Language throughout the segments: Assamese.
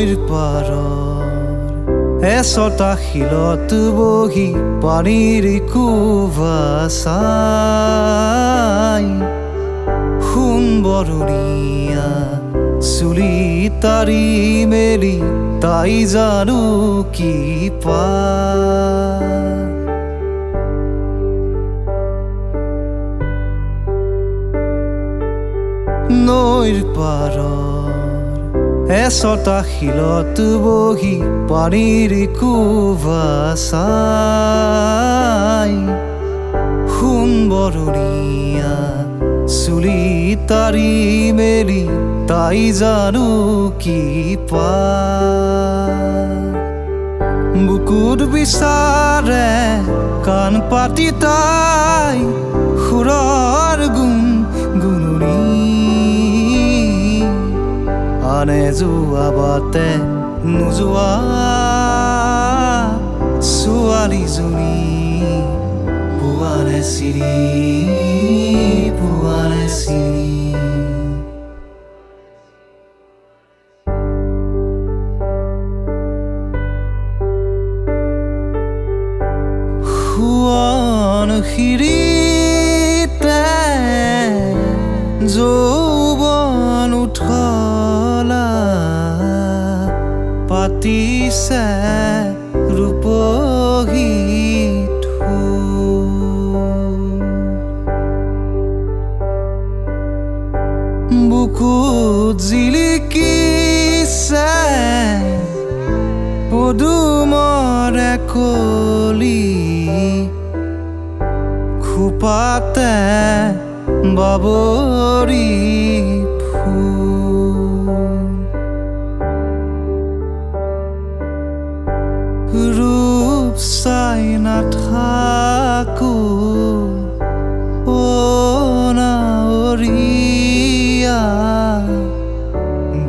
নৈৰ পাৰৰ এচটা শিলত বহি পানীৰ কোবা চাই সোণ বৰণীয়া চুলি তাৰি মেলি তাই জানো কি পায় নৈৰ পাৰৰ এচটা শিলত বহি পানীৰ কোবা চাই সোণ বৰণীয়া চুলি তাৰি মেলি তাই জানো কি পায় বুকুত বিচাৰে কাণ পাতি তাই সুৰৰ গুণ গুণনি আনে যোৱা বাটে নোযোৱা ছোৱালীজনী পোৱানে চিৰি পোৱানে চিৰি সোৱন শিৰিতে যৌৱন উঠলা পাতিছে ৰূপহী বুকুত জিলিকিছে পদুমৰ কলি খোপাতে বাবৰি ৰূপ চাই নাথাকো অনাৱৰীয়া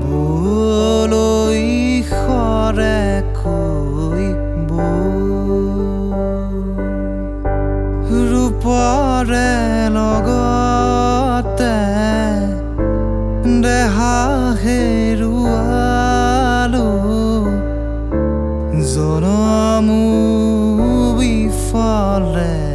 বলৈ সৰে কৈ ৰূপৰে লগতে দেহা হেৰুৱালো জনমো বিফলে